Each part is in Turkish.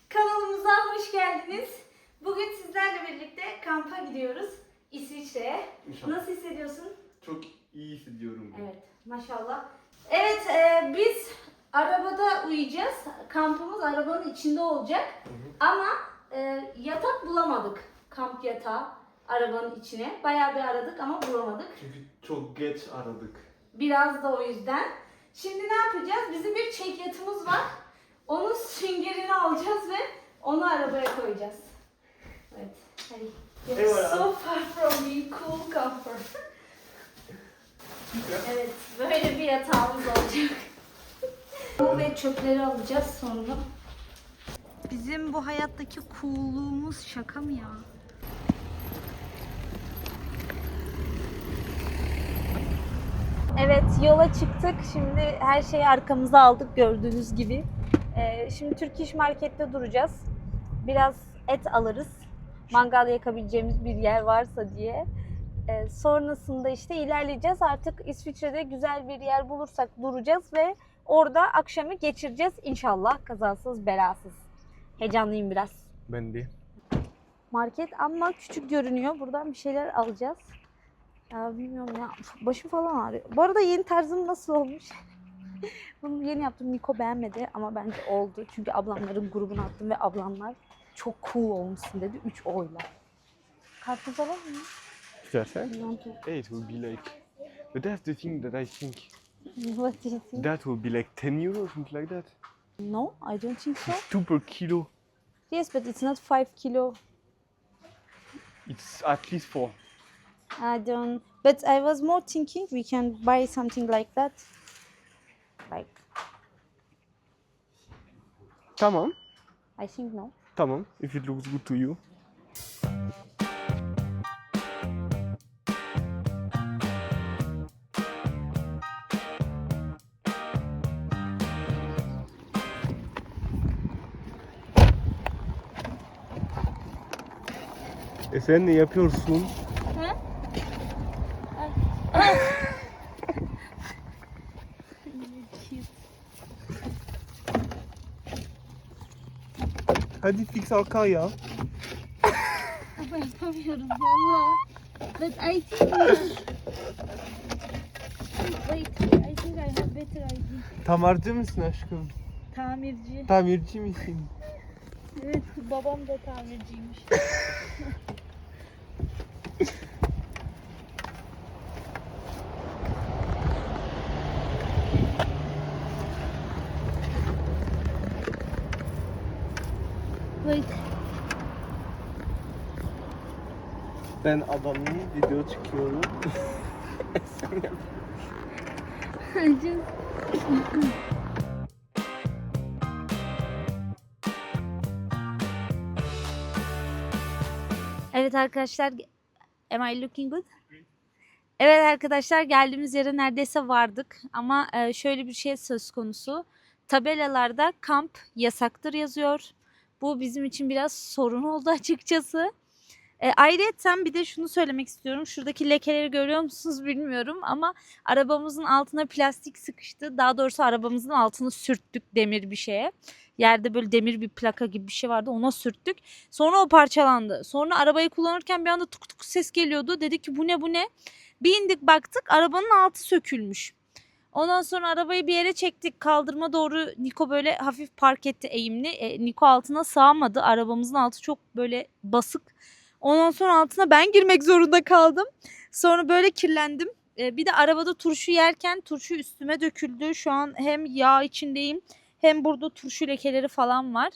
kanalımıza hoş geldiniz. Bugün sizlerle birlikte kampa gidiyoruz İsviçre'ye. İnşallah. Nasıl hissediyorsun? Çok iyi hissediyorum. Evet, maşallah. Evet, biz arabada uyuyacağız. Kampımız arabanın içinde olacak. Ama yatak bulamadık. Kamp yatağı arabanın içine. Bayağı bir aradık ama bulamadık. Çünkü çok geç aradık. Biraz da o yüzden. Şimdi ne yapacağız? Bizim bir çek yatımız var. Onun süngerini alacağız ve onu arabaya koyacağız. Evet. Hadi. You're so far from me, cool comfort. Evet, böyle bir yatağımız olacak. Bu ve çöpleri alacağız sonra. Bizim bu hayattaki coolluğumuz şaka mı ya? Evet, yola çıktık. Şimdi her şeyi arkamıza aldık gördüğünüz gibi. Şimdi Türk İş Market'te duracağız. Biraz et alırız. Mangal yakabileceğimiz bir yer varsa diye. Sonrasında işte ilerleyeceğiz. Artık İsviçre'de güzel bir yer bulursak duracağız ve orada akşamı geçireceğiz inşallah, kazasız belasız. Heyecanlıyım biraz. Ben de. Market ama küçük görünüyor. Buradan bir şeyler alacağız. Ya bilmiyorum ya. Başım falan ağrıyor. Bu arada yeni tarzım nasıl olmuş? Bunu yeni yaptım. Niko beğenmedi ama bence oldu. Çünkü ablamların grubuna attım ve ablamlar çok cool olmuşsun dedi. 3 oyla. Karpuz alalım mı? İstersen. Hey, it will be like... But that's the thing that I think. What do you think? That will be like 10 euro or something like that. No, I don't think so. It's 2 per kilo. Yes, but it's not 5 kilo. It's at least 4. I don't. But I was more thinking we can buy something like that. Like, Tamam. I think no. Tamam. If it looks good to you. Sen ne yapıyorsun? Hadi fix arka ya. Ama yapamıyorum valla. But I think wait, I think I have better idea. Tamirci misin aşkım? Tamirci. Tamirci misin? Evet, babam da tamirciymiş. Wait. Ben adamın video çıkıyorum. Sen yap. Evet arkadaşlar, am I looking good? Evet arkadaşlar, geldiğimiz yere neredeyse vardık ama şöyle bir şey söz konusu. Tabelalarda kamp yasaktır yazıyor. Bu bizim için biraz sorun oldu açıkçası. Ayrıca bir de şunu söylemek istiyorum. Şuradaki lekeleri görüyor musunuz bilmiyorum ama arabamızın altına plastik sıkıştı. Daha doğrusu arabamızın altını sürttük demir bir şeye. Yerde böyle demir bir plaka gibi bir şey vardı, ona sürttük. Sonra o parçalandı. Sonra arabayı kullanırken bir anda tuk tuk ses geliyordu. Dedik ki bu ne bu ne? Bir indik baktık, arabanın altı sökülmüş. Ondan sonra arabayı bir yere çektik, kaldırıma doğru Niko böyle hafif park etti eğimli. Niko altına sığamadı. Arabamızın altı çok böyle basık. Ondan sonra altına ben girmek zorunda kaldım. Sonra böyle kirlendim. Bir de arabada turşu yerken turşu üstüme döküldü. Şu an hem yağ içindeyim hem burada turşu lekeleri falan var.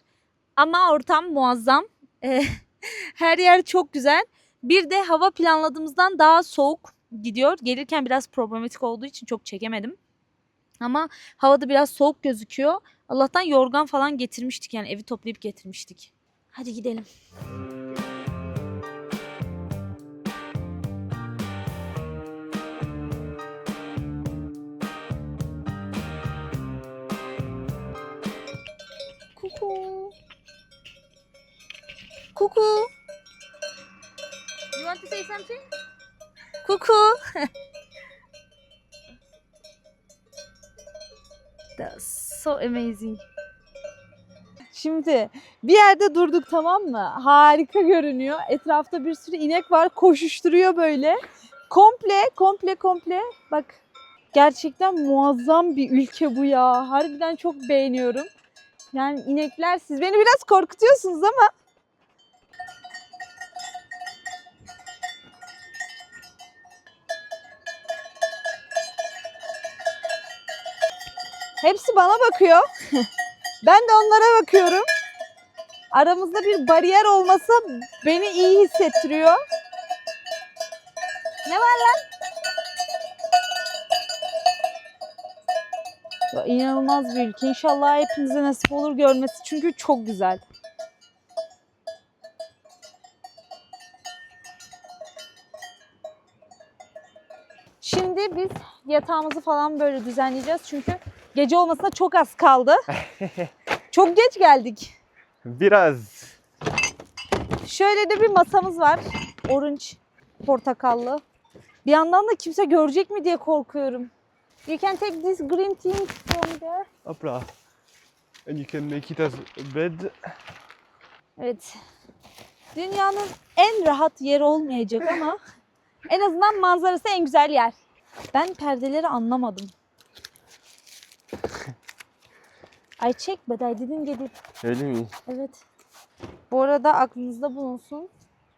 Ama ortam muazzam. Her yer çok güzel. Bir de hava planladığımızdan daha soğuk gidiyor. Gelirken biraz problematik olduğu için çok çekemedim. Ama havada biraz soğuk gözüküyor. Allah'tan yorgan falan getirmiştik, yani evi toplayıp getirmiştik. Hadi gidelim. Kuku. Kuku. You want to say something? Kuku. That's so amazing. Şimdi bir yerde durduk, tamam mı? Harika görünüyor. Etrafta bir sürü inek var. Koşuşturuyor böyle. Komple. Bak, gerçekten muazzam bir ülke bu ya. Harbiden çok beğeniyorum. Yani inekler, siz beni biraz korkutuyorsunuz ama. Hepsi bana bakıyor. Ben de onlara bakıyorum. Aramızda bir bariyer olması beni iyi hissettiriyor. Ne var lan? Ya, İnanılmaz bir ülke. İnşallah hepinize nasip olur görmesi. Çünkü çok güzel. Şimdi biz yatağımızı falan böyle düzenleyeceğiz. Çünkü gece olmasına çok az kaldı. Çok geç geldik. Biraz. Şöyle de bir masamız var. Orange, portakallı. Bir yandan da kimse görecek mi diye korkuyorum. You can take this green thing from there. Hop là. And you can make it as a bed. Evet. Dünyanın en rahat yeri olmayacak ama en azından manzarası en güzel yer. Ben perdeleri anlamadım. I checked but I didn't get it. Öyle mi? Evet. Bu arada aklınızda bulunsun.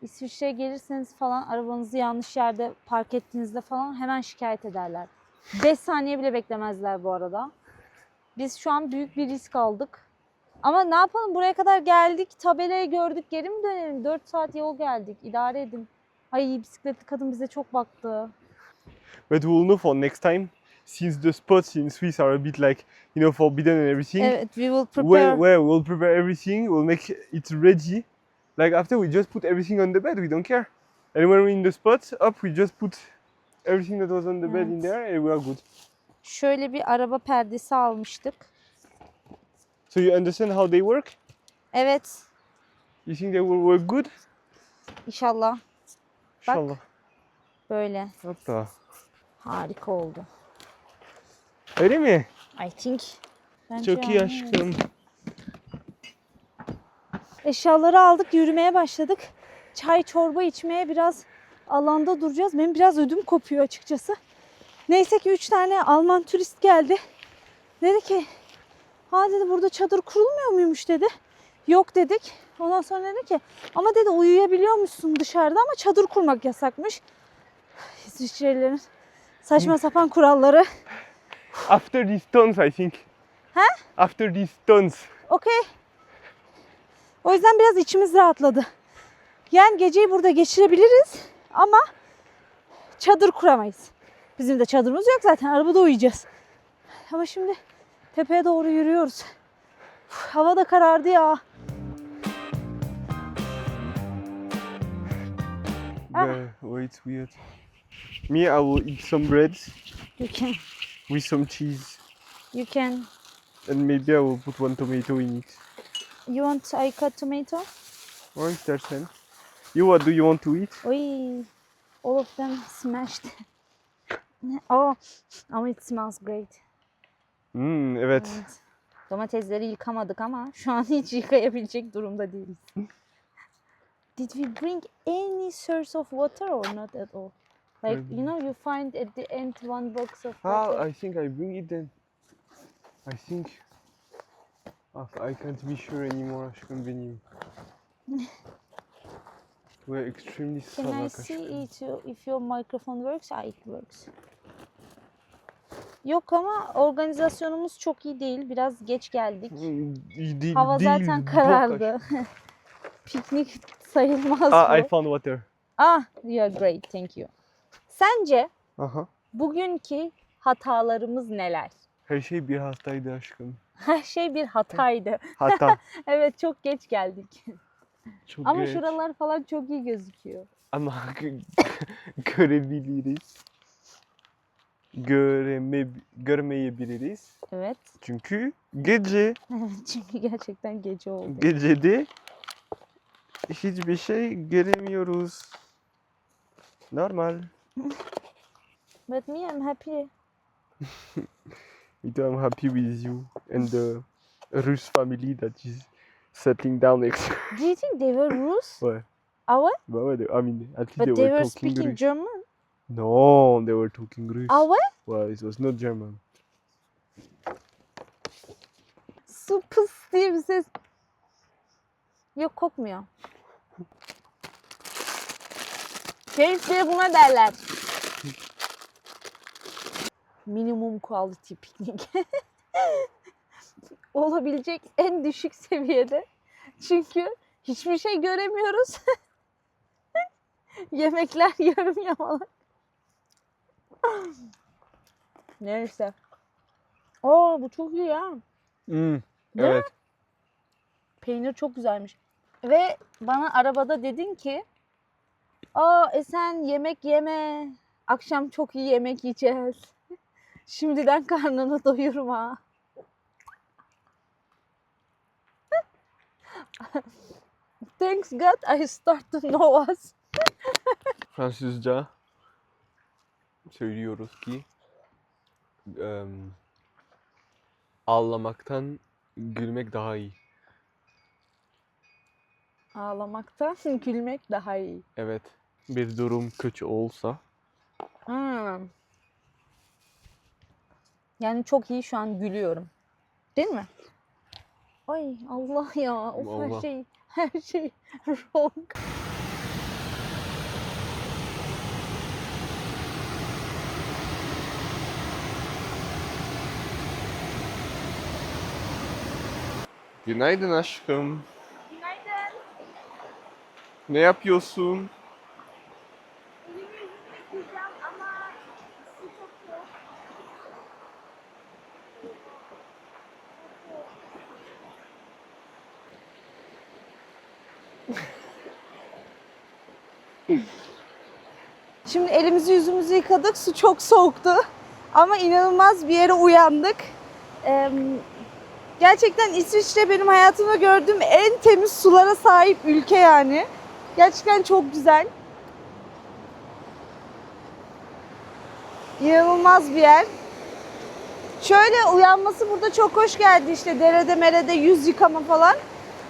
İsviçre'ye gelirseniz falan arabanızı yanlış yerde park ettiğinizde falan hemen şikayet ederler. 5 saniye bile beklemezler bu arada. Biz şu an büyük bir risk aldık. Ama ne yapalım, buraya kadar geldik, tabelayı gördük, geri mi dönelim? 4 saat yol geldik, idare edin. Ay, bisikletli kadın bize çok baktı. But we'll know for next time, since the spots in Swiss are a bit like, forbidden and everything. Evet, we will prepare. Where we'll prepare everything, we'll make it ready. Like after we just put everything on the bed, we don't care. And when we're in the spot, we just put everything that was on the bed in there and we are good. Şöyle bir araba perdesi almıştık. So you understand how they work? Evet, You think they will work good? inşallah. Bak. İnşallah. Böyle. Hatta. Harika oldu. Öyle mi? I think. Bence Çok iyi yani aşkım. Eşyaları aldık, yürümeye başladık. Çay, çorba içmeye biraz alanda duracağız. Benim biraz ödüm kopuyor açıkçası. Neyse ki 3 tane Alman turist geldi. Dedi ki, ha dedi, burada çadır kurulmuyor muymuş dedi. Yok dedik. Ondan sonra dedi ki, ama dedi uyuyabiliyor musun dışarıda ama çadır kurmak yasakmış. İsviçrelilerin saçma sapan kuralları. After these stones, I think. Ha? After these stones. Okey. O yüzden biraz içimiz rahatladı. Yani geceyi burada geçirebiliriz ama çadır kuramayız. Bizim de çadırımız yok zaten. Arabada uyuyacağız. Ama şimdi tepeye doğru yürüyoruz. Hava da karardı ya. Wait, weird. Me, I will eat some bread You can. with some cheese. You can. And maybe I will put one tomato in it. You want I cut tomato? Or istersen. You, what do you want to eat? Oy. All of them smashed. Oh, ama it smells great. Evet. Evet. Domatesleri yıkamadık ama şu an hiç yıkayabilecek durumda değiliz. Did we bring any source of water or not at all? Like, you find at the end one box of water. I think I bring it then. I think. I can't be sure anymore aşkım benim. We're extremely Can I salak see aşkım. it if your microphone works? It works. Yok ama organizasyonumuz çok iyi değil. Biraz geç geldik. Hava zaten karardı. Piknik sayılmaz bu. I found water. You are great. Thank you. Sence Aha. bugünkü hatalarımız neler? Her şey bir hastaydı aşkım. Her şey bir hataydı. Hata. Evet, çok geç geldik. Çok Ama geç. şuralar falan çok iyi gözüküyor. Ama görebiliriz. Görmeyebiliriz. Evet. Çünkü gece. Evet, çünkü gerçekten gece oldu. Gecede hiçbir şey göremiyoruz. Normal. But me, I'm happy. I'm happy with you and the Rus family that is settling down next. Do you think they were Rus? Ouais. Ah ouais? Bah ouais, I mean, at least But they they were were talking speaking Russe. German? No, they were talking Russe. Ah ouais? Well, it was not German. Su pıs diye bir ses. Yok, kokmuyor. Keyifli buna derler. Minimum quality piknik. Olabilecek en düşük seviyede. Çünkü hiçbir şey göremiyoruz. Yemekler yarım yamalak. Neyse. Aa, bu çok iyi ya. Değil Evet. Peynir çok güzelmiş. Ve bana arabada dedin ki, aa Esen yemek yeme. Akşam çok iyi yemek yiyeceğiz. Şimdiden karnını doyurma. Thanks God I start to know us. Fransızca söylüyoruz ki ağlamaktan gülmek daha iyi. Ağlamaktan gülmek daha iyi. Evet. Bir durum kötü olsa Hmm. Yani çok iyi şu an gülüyorum. Değil mi? Ay Allah ya. Of, Allah. her şey wrong. Günaydın aşkım. Günaydın. Ne yapıyorsun? Elimi yüzümü yıkayacağım ama su çok soğuk. Şimdi elimizi yüzümüzü yıkadık. Su çok soğuktu. Ama inanılmaz bir yere uyandık. Gerçekten İsviçre benim hayatımda gördüğüm en temiz sulara sahip ülke yani. Gerçekten çok güzel. İnanılmaz bir yer. Şöyle uyanması burada çok hoş geldi, işte derede merede yüz yıkama falan.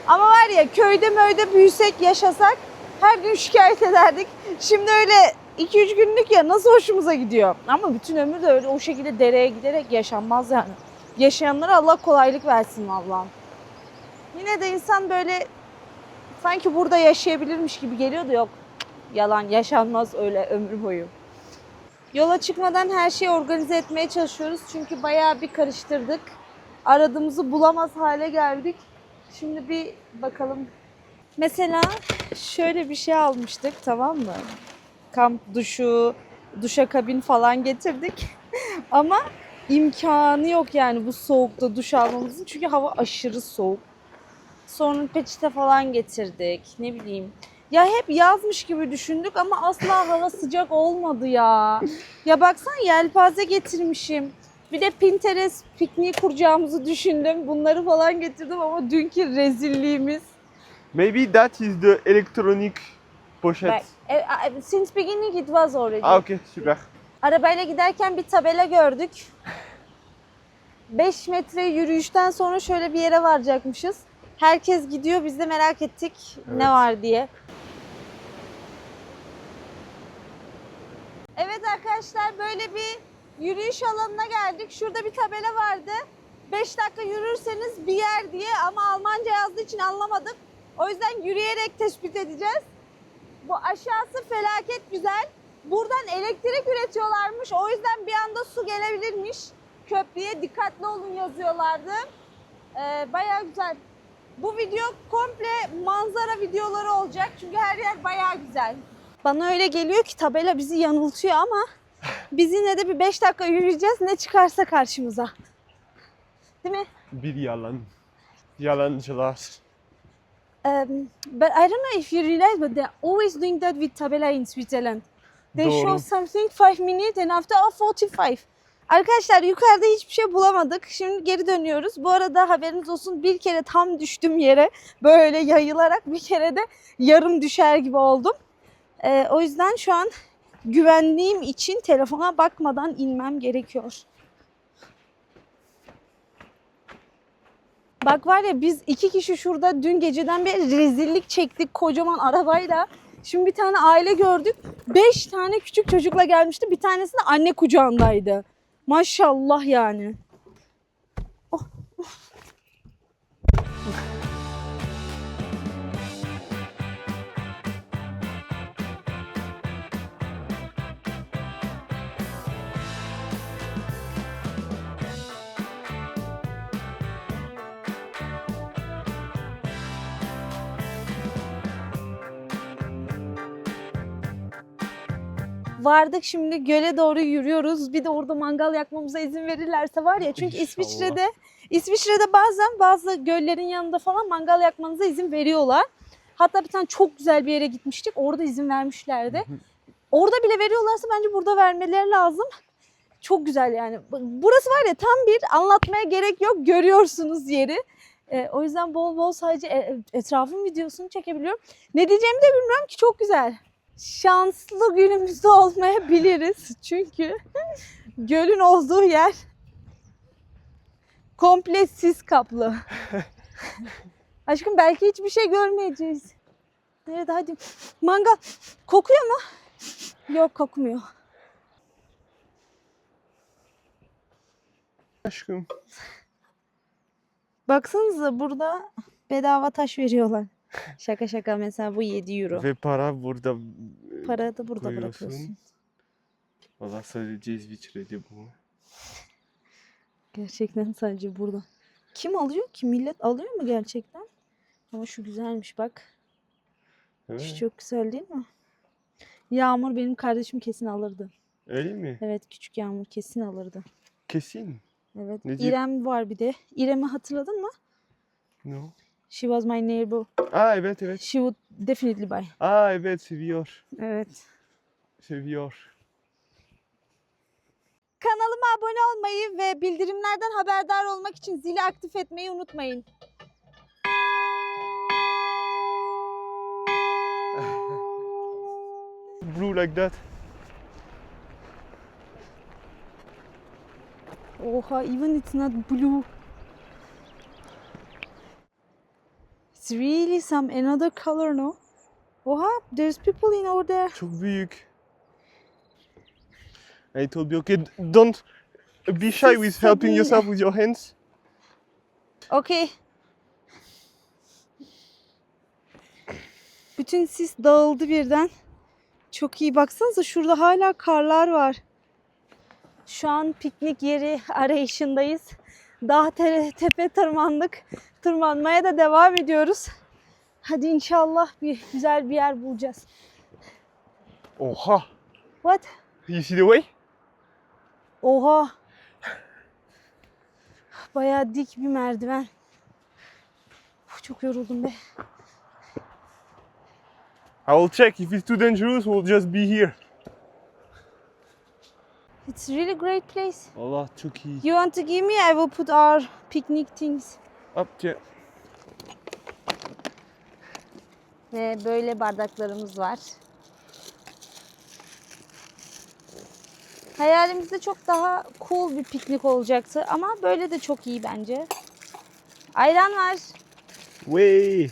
Ama var ya, köyde möyde büyüsek, yaşasak her gün şikayet ederdik. Şimdi öyle 2-3 günlük ya, nasıl hoşumuza gidiyor. Ama bütün ömür de öyle o şekilde dereye giderek yaşanmaz yani. Yaşayanlara Allah kolaylık versin vallahi. Yine de insan böyle sanki burada yaşayabilirmiş gibi geliyor da yok. Yalan, yaşanmaz öyle ömür boyu. Yola çıkmadan her şeyi organize etmeye çalışıyoruz. Çünkü bayağı bir karıştırdık. Aradığımızı bulamaz hale geldik. Şimdi bir bakalım. Mesela şöyle bir şey almıştık, tamam mı? Kamp duşu, duşakabin falan getirdik. Ama imkanı yok yani bu soğukta duş almamızın. Çünkü hava aşırı soğuk. Sonra peçete falan getirdik. Ne bileyim. Ya hep yazmış gibi düşündük ama asla hava sıcak olmadı ya. Ya baksana, yelpaze getirmişim. Bir de Pinterest pikniği kuracağımızı düşündüm. Bunları falan getirdim ama dünkü rezilliğimiz. Maybe that is the electronic pochette. Since beginning it was already. Ah ok, super. Arabayla giderken bir tabela gördük. 5 metre yürüyüşten sonra şöyle bir yere varacakmışız. Herkes gidiyor, biz de merak ettik ne Evet. var diye. Evet arkadaşlar, böyle bir yürüyüş alanına geldik. Şurada bir tabela vardı. 5 dakika yürürseniz bir yer diye, ama Almanca yazdığı için anlamadık. O yüzden yürüyerek tespit edeceğiz. Bu aşağısı felaket güzel. Buradan elektrik üretiyorlarmış. O yüzden bir anda su gelebilirmiş. Köprüye dikkatli olun yazıyorlardı. Bayağı güzel. Bu video komple manzara videoları olacak. Çünkü her yer bayağı güzel. Bana öyle geliyor ki tabela bizi yanıltıyor ama biz yine de bir 5 dakika yürüyeceğiz, ne çıkarsa karşımıza. Değil mi? Bir yalan. Yalancılar. But I don't know if you realize, but they're always doing that with tabela in Switzerland. They Doğru. show something 5 minutes and after 45. Arkadaşlar yukarıda hiçbir şey bulamadık. Şimdi geri dönüyoruz. Bu arada haberiniz olsun, bir kere tam düştüm yere. Böyle yayılarak bir kere de yarım düşer gibi oldum. O yüzden şu an güvenliğim için telefona bakmadan inmem gerekiyor. Bak var ya biz 2 kişi şurada dün geceden bir rezillik çektik kocaman arabayla. Şimdi bir tane aile gördük. 5 tane küçük çocukla gelmişti. Bir tanesi de anne kucağındaydı. Maşallah yani. Oh. Vardık, şimdi göle doğru yürüyoruz. Bir de orada mangal yakmamıza izin verirlerse var ya. Çünkü İnşallah. İsviçre'de bazen bazı göllerin yanında falan mangal yakmanıza izin veriyorlar. Hatta bir tane çok güzel bir yere gitmiştik. Orada izin vermişlerdi. Orada bile veriyorlarsa bence burada vermeleri lazım. Çok güzel yani. Burası var ya, tam bir anlatmaya gerek yok. Görüyorsunuz yeri. O yüzden bol bol sadece etrafın videosunu çekebiliyorum. Ne diyeceğimi de bilmiyorum ki, çok güzel. Şanslı günümüzde olmayabiliriz. Çünkü gölün olduğu yer komple sis kaplı. Aşkım belki hiçbir şey görmeyeceğiz. Nerede, hadi. Mangal kokuyor mu? Yok, kokmuyor. Aşkım. Baksanıza, burada bedava taş veriyorlar. Şaka şaka, mesela bu 7 euro. Ve para burada Para da burada koyuyorsun. bırakıyorsun. Valla sadece İsviçre'de bu. Gerçekten sadece burada. Kim alıyor ki? Millet alıyor mu gerçekten? Ama şu güzelmiş bak. Şu Evet. çok güzel değil mi? Yağmur benim kardeşim kesin alırdı. Öyle mi? Evet, küçük Yağmur kesin alırdı. Kesin. Evet. Ne diyor? İrem var bir de. İrem'i hatırladın mı? No. She was my neighbor. Aa evet evet. She would definitely buy. Aa evet seviyor. Evet. Seviyor. Kanalıma abone olmayı ve bildirimlerden haberdar olmak için zili aktif etmeyi unutmayın. Blue like that. Oha, even it's not blue. It's really some another color, no? Oha, there's people in over there. Çok büyük. I told you, okay, don't be shy with helping yourself with your hands. Okay. Bütün sis dağıldı birden. Çok iyi, baksanıza şurada hala karlar var. Şu an piknik yeri arayışındayız. Dağ tepe tırmandık. Tırmanmaya da devam ediyoruz. Hadi inşallah güzel bir yer bulacağız. Oha. What? You see the way? Oha. Bayağı dik bir merdiven. Çok yoruldum be. I will check. If it's too dangerous, we'll just be here. It's really great place. Allah çok iyi. You want to give me? I will put our picnic things. Up there. Ve böyle bardaklarımız var. Hayalimizde çok daha cool bir piknik olacaktı ama böyle de çok iyi bence. Ayran var. Way.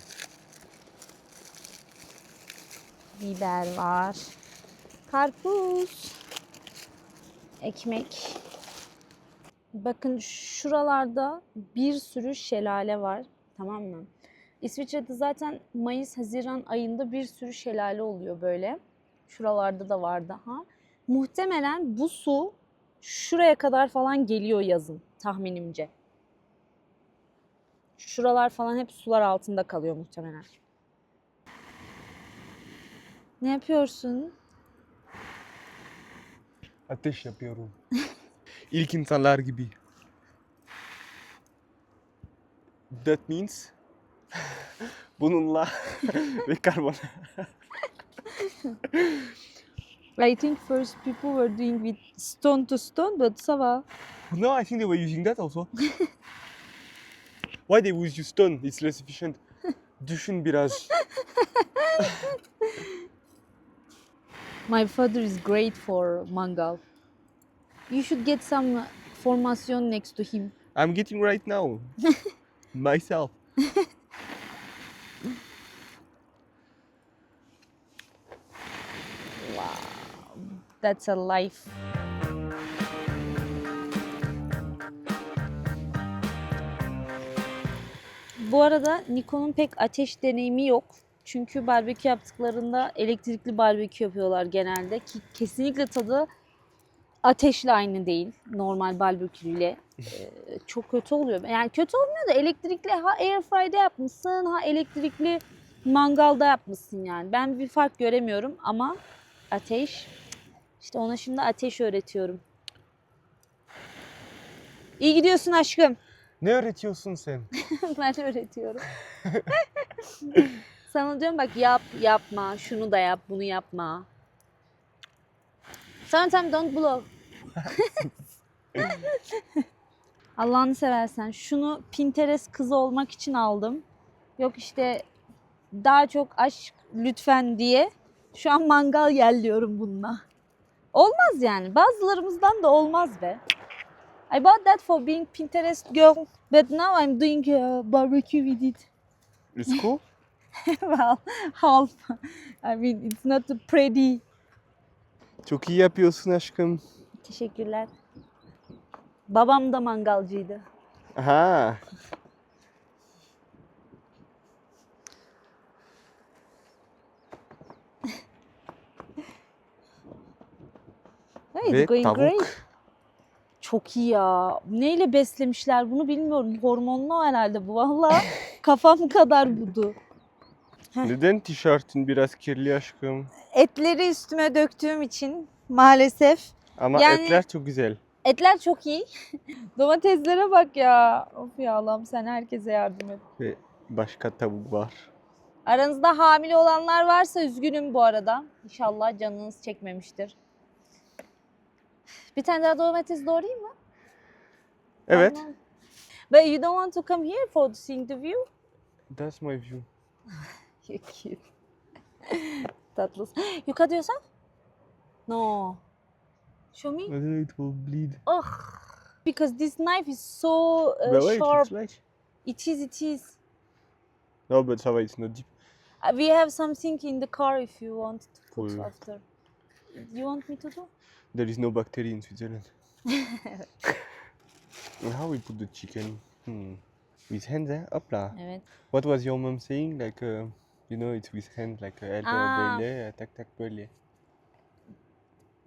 Biber var. Karpuz. Ekmek. Bakın şuralarda bir sürü şelale var. Tamam mı? İsviçre'de zaten Mayıs-Haziran ayında bir sürü şelale oluyor böyle. Şuralarda da var daha. Muhtemelen bu su şuraya kadar falan geliyor yazın tahminimce. Şuralar falan hep sular altında kalıyor muhtemelen. Ne yapıyorsun? Ateş yapıyorum. İlk insanlar gibi. That means bununla ve karbon. I think first people were doing with stone to stone, but ça va. No, I think they were using that also. Why they would use stone? It's less efficient. Düşün biraz. My father is great for mangal. You should get some formation next to him. I'm getting right now. myself. That's a life. Bu arada Niko'nun pek ateş deneyimi yok. Çünkü barbekü yaptıklarında elektrikli barbekü yapıyorlar genelde ki kesinlikle tadı ateşle aynı değil normal barbeküyle. Çok kötü oluyor. Yani kötü olmuyor da elektrikli ha airfry'de yapmışsın ha elektrikli mangalda yapmışsın yani. Ben bir fark göremiyorum ama ateş işte ona şimdi ateş öğretiyorum. İyi gidiyorsun aşkım. Ne öğretiyorsun sen? Ben öğretiyorum. Sana diyorum bak yap, yapma, şunu da yap, bunu yapma. Sometimes don't blow. Allah'ını seversen şunu Pinterest kızı olmak için aldım. Yok işte daha çok aşk lütfen diye. Şu an mangal yerliyorum bununla. Olmaz yani. Bazılarımızdan da olmaz be. I bought that for being Pinterest girl, but now I'm doing barbecue with it. It's cool. Well, half. I mean, it's not pretty. Çok iyi yapıyorsun aşkım. Teşekkürler. Babam da mangalcıydı. Aha. Hey, Ve it's going tavuk. great. Çok iyi ya. Neyle beslemişler bunu bilmiyorum. Hormonlu herhalde bu. Vallahi kafam kadar budu. Neden tişörtün biraz kirli aşkım? Etleri üstüme döktüğüm için maalesef. Ama Yani- etler çok güzel. Etler çok iyi. Domateslere bak ya. Of ya Allah'ım sen herkese yardım et. Ve başka tavuk var. Aranızda hamile olanlar varsa üzgünüm bu arada. İnşallah canınız çekmemiştir. Bir tane daha domates doğrayayım mı? Evet. Tamam. But you don't want to come here for seeing the view? That's my view. You're cute. Tatlısın. You cut yourself? No. Show me. I don't know, it will bleed. Oh. Because this knife is so But wait, sharp. it's light. It is, it is. No, but ça va, it's not deep. We have something in the car if you want to put Oui. after. You want me to do? There is no bacteria in Switzerland. And how we put the chicken? With hands, eh? Hop là. Evet. What was your mom saying? Like, you know, it's with hands, like elle böyle, tak tak böyle.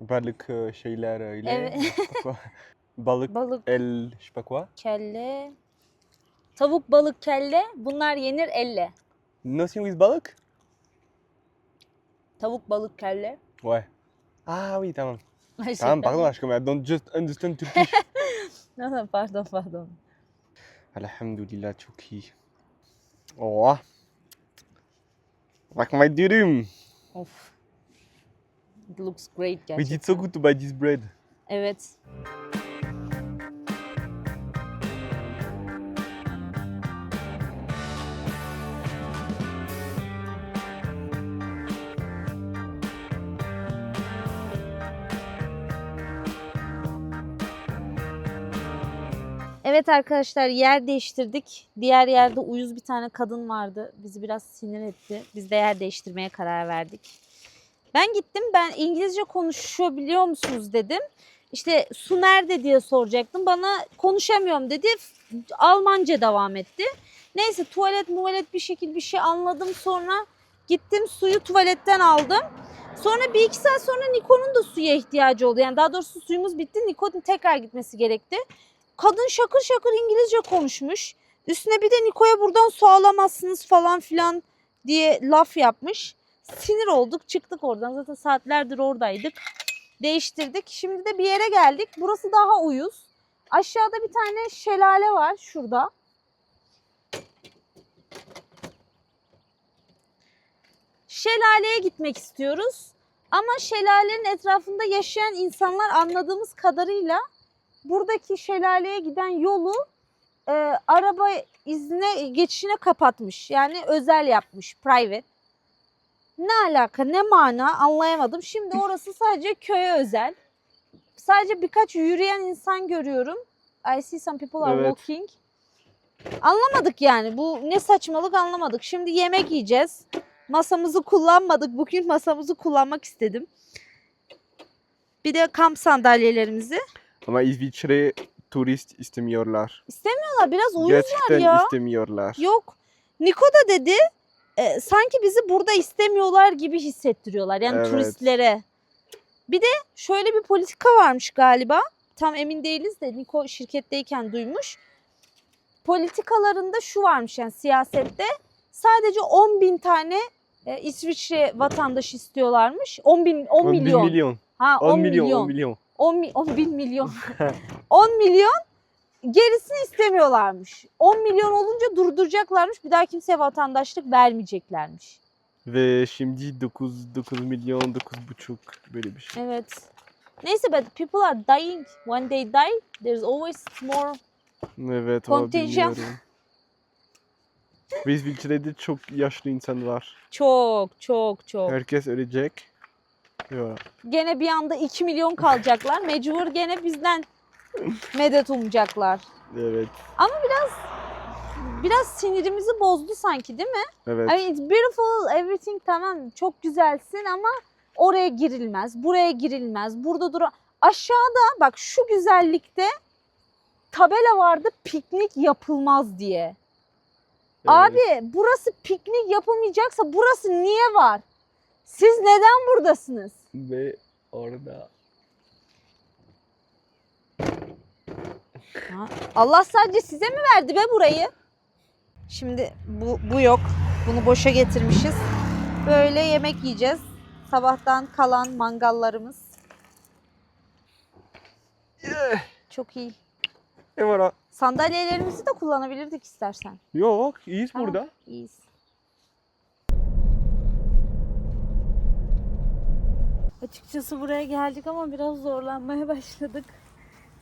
Balık şeyler öyle. Evet. je sais pas quoi. Balık, Balık, el, je sais pas quoi. kelle. Tavuk, balık, kelle. Bunlar yenir elle. Nothing with balık? Tavuk, balık, kelle. Ouais. Ah oui, tamam. Gerçekten. Tamam, pardon aşkım, I don't just understand Turkish. No, pardon. Elhamdülillah, çok iyi. Oh. Bakma diyorum. Of. It looks great But gerçekten. it's so good to buy this bread. Evet. Evet arkadaşlar yer değiştirdik. Diğer yerde uyuz bir tane kadın vardı. Bizi biraz sinir etti. Biz de yer değiştirmeye karar verdik. Ben gittim. Ben İngilizce konuşabiliyor musunuz dedim. İşte su nerede diye soracaktım. Bana konuşamıyorum dedi. Almanca devam etti. Neyse tuvalet bir şekilde bir şey anladım. Sonra gittim suyu tuvaletten aldım. Sonra 1-2 saat sonra Niko'nun da suya ihtiyacı oldu. Yani daha doğrusu suyumuz bitti. Niko'nun tekrar gitmesi gerekti. Kadın şakır şakır İngilizce konuşmuş. Üstüne bir de Niko'ya buradan su alamazsınız falan filan diye laf yapmış. Sinir olduk, çıktık oradan. Zaten saatlerdir oradaydık. Değiştirdik. Şimdi de bir yere geldik. Burası daha uyuz. Aşağıda bir tane şelale var şurada. Şelaleye gitmek istiyoruz. Ama şelalenin etrafında yaşayan insanlar anladığımız kadarıyla buradaki şelaleye giden yolu araba izne geçişine kapatmış. Yani özel yapmış, private. Ne alaka, ne mana anlayamadım. Şimdi orası sadece köye özel. Sadece birkaç yürüyen insan görüyorum. I see some people are Evet. walking. Anlamadık yani. Bu ne saçmalık anlamadık. Şimdi yemek yiyeceğiz. Masamızı kullanmadık. Bugün masamızı kullanmak istedim. Bir de kamp sandalyelerimizi. Ama İsviçre turist istemiyorlar. İstemiyorlar. Biraz uyuz var Gerçekten ya. istemiyorlar. Yok. Niko da dedi sanki bizi burada istemiyorlar gibi hissettiriyorlar. Yani Evet. turistlere. Bir de şöyle bir politika varmış galiba. Tam emin değiliz de Niko şirketteyken duymuş. Politikalarında şu varmış yani siyasette. Sadece 10.000 tane İsviçre vatandaşı istiyorlarmış. 10 milyon. milyon. Ha 10 milyon. 10 milyon. 10 bin milyon. 10 milyon gerisini istemiyorlarmış. 10 milyon olunca durduracaklarmış. Bir daha kimseye vatandaşlık vermeyeceklermiş. Ve şimdi 9 milyon, 9,5 böyle bir şey. Evet. Neyse but people are dying. When they die there's always more. Evet ama Kontenjan. bilmiyorum. Ve İsviçre'de çok yaşlı insan var. Çok çok çok. Herkes ölecek. Ya. Gene bir anda 2 milyon kalacaklar. Mecbur gene bizden medet umacaklar. Evet. Biraz sinirimizi bozdu sanki değil mi? Evet. I mean it's beautiful everything tamam çok güzelsin ama oraya girilmez, buraya girilmez, burada aşağıda bak şu güzellikte tabela vardı piknik yapılmaz diye. Evet. Abi burası piknik yapılmayacaksa burası niye var? Siz neden buradasınız? Ve orada. Allah sadece size mi verdi be burayı? Şimdi bu yok. Bunu boşa getirmişiz. Böyle yemek yiyeceğiz. Sabahtan kalan mangallarımız. Çok iyi. Voilà. Sandalyelerimizi de kullanabilirdik istersen. Yok, iyiyiz Tamam, burada. İyiyiz. Açıkçası buraya geldik ama biraz zorlanmaya başladık.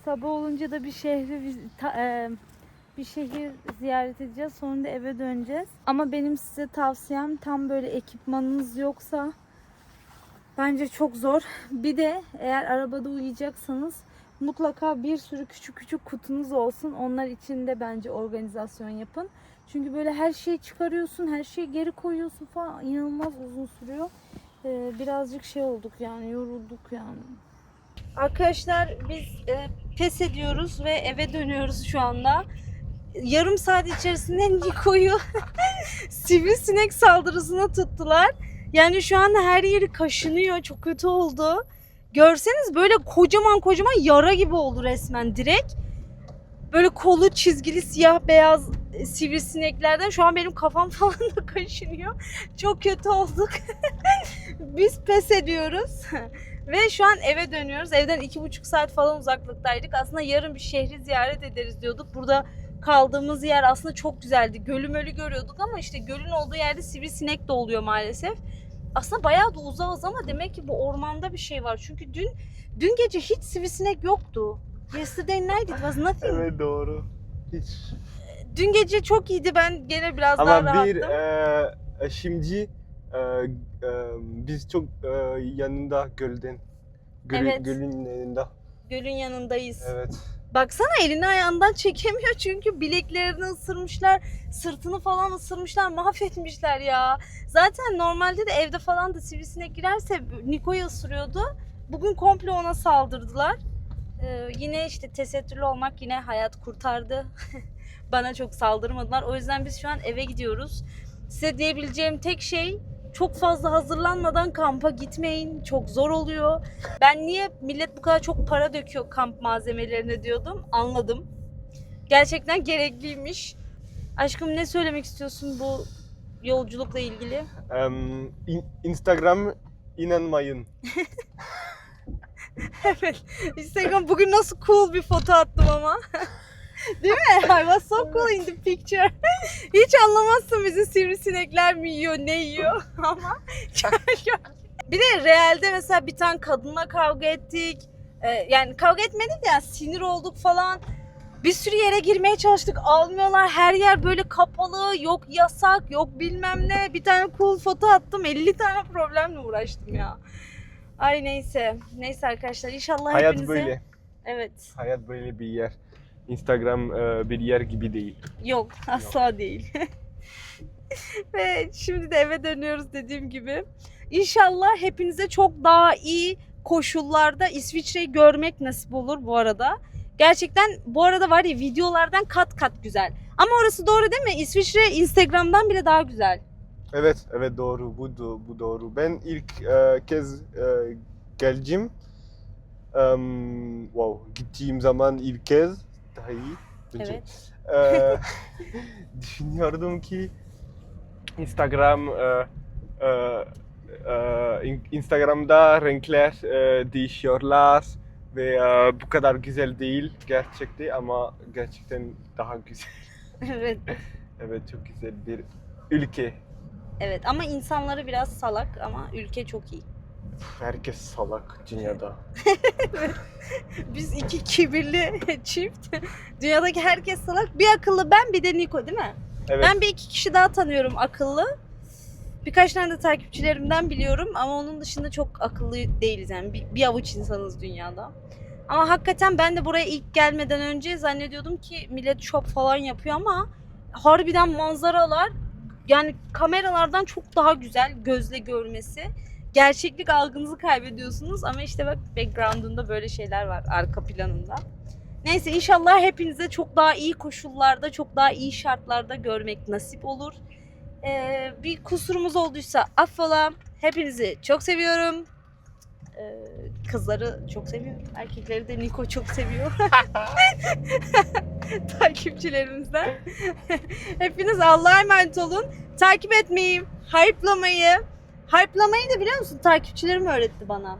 Sabah olunca da bir şehir ziyaret edeceğiz. Sonra da eve döneceğiz. Ama benim size tavsiyem tam böyle ekipmanınız yoksa bence çok zor. Bir de eğer arabada uyuyacaksanız mutlaka bir sürü küçük küçük kutunuz olsun. Onlar için de bence organizasyon yapın. Çünkü böyle her şeyi çıkarıyorsun, her şeyi geri koyuyorsun falan. İnanılmaz uzun sürüyor. Birazcık şey olduk yani yorulduk yani. Arkadaşlar biz pes ediyoruz ve eve dönüyoruz şu anda. Yarım saat içerisinde Niko'yu sivrisinek saldırısına tuttular. Yani şu anda her yeri kaşınıyor. Çok kötü oldu. Görseniz böyle kocaman kocaman yara gibi oldu resmen direkt. Böyle kolu çizgili siyah beyaz sivrisineklerden şu an benim kafam falan da kaşınıyor. Çok kötü olduk. Biz pes ediyoruz. Ve şu an eve dönüyoruz. Evden 2,5 saat falan uzaklıktaydık. Aslında yarın bir şehri ziyaret ederiz diyorduk. Burada kaldığımız yer aslında çok güzeldi. Gölü mölü görüyorduk ama işte gölün olduğu yerde sivrisinek de oluyor maalesef. Aslında bayağı da uzağız ama demek ki bu ormanda bir şey var. Çünkü dün gece hiç sivrisinek yoktu. Yesterday night it was nothing. Evet doğru. Hiç. Dün gece çok iyiydi. Ben gene biraz daha Ama rahattım. şimdi biz çok yanında gölden. Evet. Gölün yanında. Gölün yanındayız. Evet. Baksana elini ayağından çekemiyor çünkü bileklerini ısırmışlar, sırtını falan ısırmışlar, mahvetmişler ya. Zaten normalde de evde falan da sivrisinek girerse Niko'yu ısırıyordu. Bugün komple ona saldırdılar. Yine işte tesettürlü olmak yine hayat kurtardı. Bana çok saldırmadılar. O yüzden biz şu an eve gidiyoruz. Size diyebileceğim tek şey çok fazla hazırlanmadan kampa gitmeyin. Çok zor oluyor. Ben niye millet bu kadar çok para döküyor kamp malzemelerine diyordum. Anladım. Gerçekten gerekliymiş. Aşkım ne söylemek istiyorsun bu yolculukla ilgili? Instagram inanmayın. Evet. Instagram bugün nasıl cool bir foto attım ama. Değil mi? I was so cool in the picture. Hiç anlamazsın bizi sivrisinekler mi yiyor, ne yiyor ama bir de realde mesela bir tane kadınla kavga ettik. Yani kavga etmedik de yani sinir olduk falan. Bir sürü yere girmeye çalıştık. Almıyorlar. Her yer böyle kapalı. Yok yasak, yok bilmem ne. Bir tane cool foto attım. 50 tane problemle uğraştım ya. Ay neyse. Neyse arkadaşlar. İnşallah Hayat hepinize... böyle. Evet. Hayat böyle bir yer. Instagram bir yer gibi değil. Yok, asla değil. Ve şimdi de eve dönüyoruz dediğim gibi. İnşallah hepinize çok daha iyi koşullarda İsviçre'yi görmek nasip olur bu arada. Gerçekten bu arada var ya, videolardan kat kat güzel. Ama orası doğru değil mi? İsviçre Instagram'dan bile daha güzel. Evet, evet doğru. Bu doğru. Ben ilk kez geldim. Gittiğim zaman ilk kez daha iyi. Bence. Evet. Düşünüyordum ki Instagram'da renkler değişiyorlar ve bu kadar güzel değil gerçekten ama gerçekten daha güzel. Evet. Evet, çok güzel bir ülke. Evet ama insanları biraz salak ama ülke çok iyi. Herkes salak dünyada. Biz iki kibirli çift. Dünyadaki herkes salak. Bir akıllı ben, bir de Niko değil mi? Evet. Ben bir iki kişi daha tanıyorum akıllı. Birkaç tane de takipçilerimden biliyorum ama onun dışında çok akıllı değiliz yani. Bir avuç insanız dünyada. Ama hakikaten ben de buraya ilk gelmeden önce zannediyordum ki millet şop falan yapıyor ama harbiden manzaralar yani kameralardan çok daha güzel gözle görmesi. Gerçeklik algınızı kaybediyorsunuz ama işte bak background'unda böyle şeyler var arka planında. Neyse inşallah hepinize çok daha iyi koşullarda, çok daha iyi şartlarda görmek nasip olur. Bir kusurumuz olduysa affola. Hepinizi çok seviyorum. Kızları çok seviyorum. Erkekleri de Niko çok seviyor. Takipçilerimizden. Hepiniz Allah'a emanet olun. Takip etmeyi, hype'lamayı da biliyor musun? Takipçilerim öğretti bana.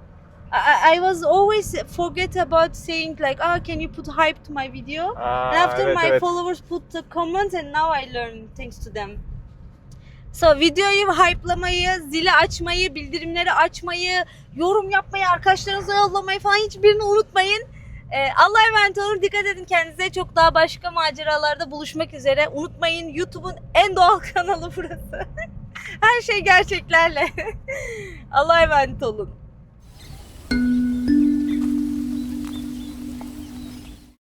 I was always forget about saying like, can you put hype to my video? And after my followers put the comment and now I learn thanks to them. So videoyu hype'lamayı, zili açmayı, bildirimleri açmayı, yorum yapmayı, arkadaşlarınıza yollamayı falan hiçbirini unutmayın. Allah'a emanet olun. Dikkat edin kendinize. Çok daha başka maceralarda buluşmak üzere. Unutmayın, YouTube'un en doğal kanalı burası. Her şey gerçeklerle. Allah'a emanet olun.